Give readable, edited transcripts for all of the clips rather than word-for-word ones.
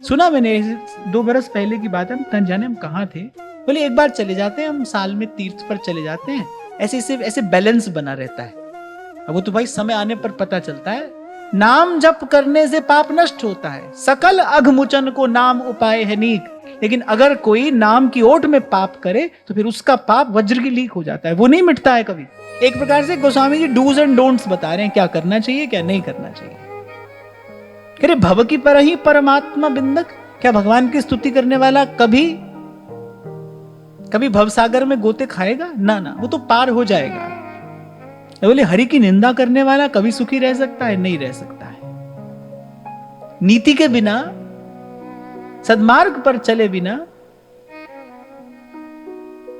सुना मैंने 2 बरस पहले की बात है, हम जाने हम कहाँ थे। बोले एक बार चले जाते हैं हम, साल में तीर्थ पर चले जाते हैं, ऐसे ऐसे ऐसे बैलेंस बना रहता है। अब वो तो भाई समय आने पर पता चलता है। नाम जप करने से पाप नष्ट होता है, सकल अघमुचन को नाम उपाय है नीक। लेकिन अगर कोई नाम की ओट में पाप करे तो फिर उसका पाप वज्र की लीक हो जाता है, वो नहीं मिटता है कभी। एक प्रकार से Goswami ji dos and don'ts बता रहे हैं, क्या करना चाहिए क्या नहीं करना चाहिए। कह रहे भव की पर ही परमात्मा बिंदक, क्या भगवान की स्तुति करने वाला कभी कभी भवसागर में गोते खाएगा? ना ना, वो तो पार हो जाएगा। बोले हरि की निंदा करने वाला कभी सुखी रह सकता है? नहीं रह सकता है। नीति के बिना, सद्मार्ग पर चले बिना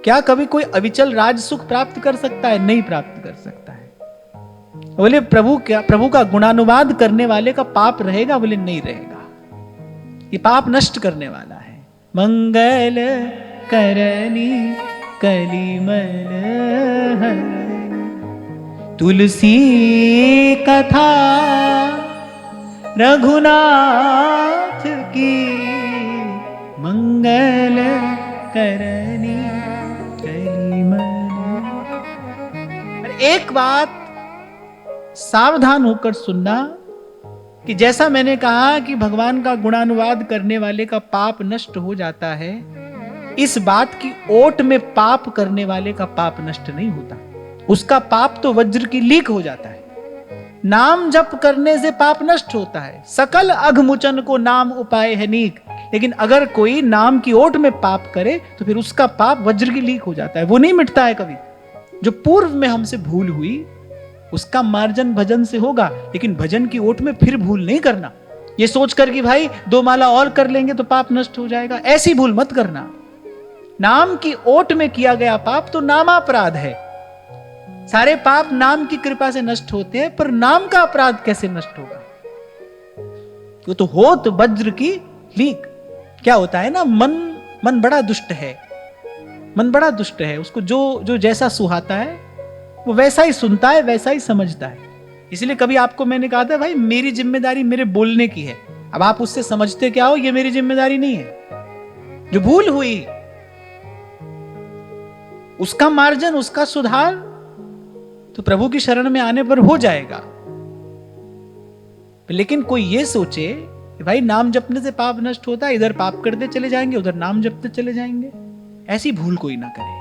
क्या कभी कोई अविचल राज सुख प्राप्त कर सकता है? नहीं प्राप्त कर सकता है। बोले प्रभु का गुणानुवाद करने वाले का पाप रहेगा? बोले नहीं रहेगा, ये पाप नष्ट करने वाला है। मंगल करनी कलिमल तुलसी कथा रघुनाथ की, मंगल करनी कलिमल। एक बात सावधान होकर सुनना कि जैसा मैंने कहा कि भगवान का गुणानुवाद करने वाले का पाप नष्ट हो जाता है, इस बात की ओट में पाप करने वाले का पाप नष्ट नहीं होता, उसका पाप तो वज्र की लीक हो जाता है। नाम जप करने से पाप नष्ट होता है, सकल अघमुचन को नाम उपाय है नीक। लेकिन अगर कोई नाम की ओट में पाप करे तो फिर उसका पाप वज्र की लीक हो जाता है, वो नहीं मिटता है कभी। जो पूर्व में हमसे भूल हुई उसका मार्जन भजन से होगा, लेकिन भजन की ओट में फिर भूल नहीं करना, ये सोचकर कि भाई 2 माला और कर लेंगे तो पाप नष्ट हो जाएगा। ऐसी भूल मत करना। नाम की ओट में किया गया पाप तो नामापराध है। सारे पाप नाम की कृपा से नष्ट होते हैं, पर नाम का अपराध कैसे नष्ट होगा? वो तो होत वज्र की लीक। क्या होता है ना, मन बड़ा दुष्ट है, मन बड़ा दुष्ट है। उसको जो जो जैसा सुहाता है वो वैसा ही सुनता है, वैसा ही समझता है। इसलिए कभी आपको मैंने कहा था भाई मेरी जिम्मेदारी मेरे बोलने की है, अब आप उससे समझते क्या हो, ये मेरी जिम्मेदारी नहीं है। जो भूल हुई उसका मार्जन, उसका सुधार तो प्रभु की शरण में आने पर हो जाएगा। लेकिन कोई ये सोचे कि भाई नाम जपने से पाप नष्ट होता है, इधर पाप करते चले जाएंगे उधर नाम जपते चले जाएंगे, ऐसी भूल कोई ना करे।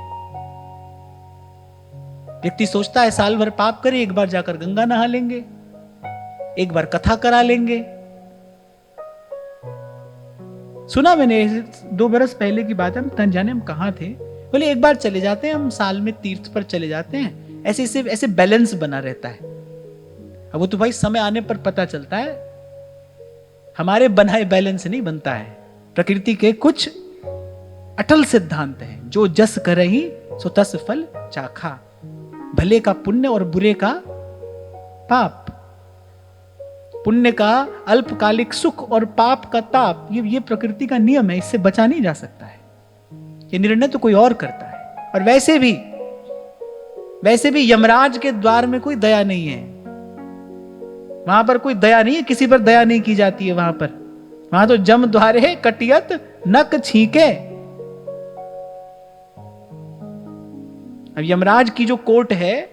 व्यक्ति सोचता है साल भर पाप करे, एक बार जाकर गंगा नहा लेंगे, एक बार कथा करा लेंगे। सुना मैंने 2 बरस पहले की बात है, हम जाने हम कहाँ थे। बोले एक बार चले जाते हैं हम, साल में तीर्थ पर चले जाते हैं, ऐसे ऐसे ऐसे बैलेंस बना रहता है। अब वो तो भाई समय आने पर पता चलता है, हमारे बनाए बैलेंस नहीं बनता है। प्रकृति के कुछ अटल सिद्धांत हैं, जो जस करहि सो तस फल चाखा। भले का पुण्य और बुरे का पाप, पुण्य का अल्पकालिक सुख और पाप का ताप, ये प्रकृति का नियम है, इससे बचा नहीं जा सकता है। ये निर्णय तो कोई और करता है। और वैसे भी यमराज के द्वार में कोई दया नहीं है, वहां पर कोई दया नहीं है, किसी पर दया नहीं की जाती है वहां तो जम द्वारे कटियत नक छींके। अब यमराज की जो कोर्ट है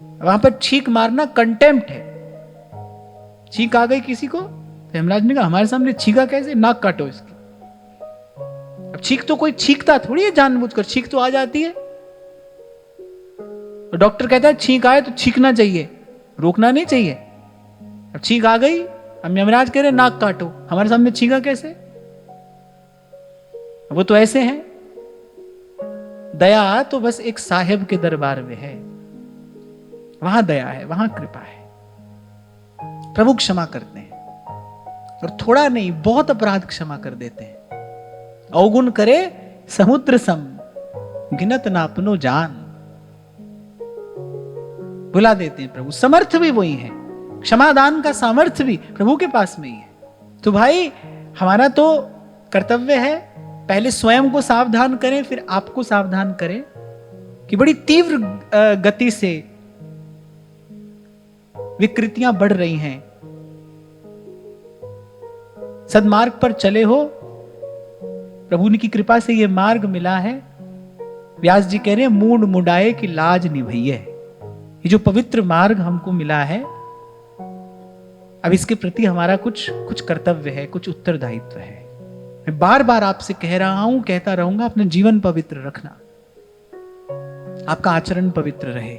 वहां पर छींक मारना कंटेम्प्ट है। छींक आ गई किसी को तो यमराज ने कहा हमारे सामने छींका कैसे, नाक काटो इसकी। अब छींक तो कोई छींकता थोड़ी है जानबूझकर, छींक तो आ जाती है। और डॉक्टर कहता है छींक आए तो छींकना चाहिए, रोकना नहीं चाहिए। अब छींक आ गई, अब यमराज कह रहे नाक काटो, हमारे सामने छींका कैसे? वो तो ऐसे हैं। दया तो बस एक साहिब के दरबार में है, वहां दया है, वहां कृपा है। प्रभु क्षमा करते हैं, और थोड़ा नहीं बहुत अपराध क्षमा कर देते हैं। अवगुण करे समुद्र सम, गिनत ना अपनो जान। भुला देते हैं प्रभु। समर्थ भी वही है, क्षमादान का सामर्थ्य भी प्रभु के पास में ही है। तो भाई हमारा तो कर्तव्य है, पहले स्वयं को सावधान करें, फिर आपको सावधान करें कि बड़ी तीव्र गति से विकृतियां बढ़ रही हैं। सदमार्ग पर चले हो, प्रभु की कृपा से ये मार्ग मिला है। व्यास जी कह रहे हैं मूड मुडाए की लाज निभइए। ये जो पवित्र मार्ग हमको मिला है, अब इसके प्रति हमारा कुछ कर्तव्य है, कुछ उत्तरदायित्व है। मैं बार बार आपसे कह रहा हूं, कहता रहूंगा, अपना जीवन पवित्र रखना, आपका आचरण पवित्र रहे।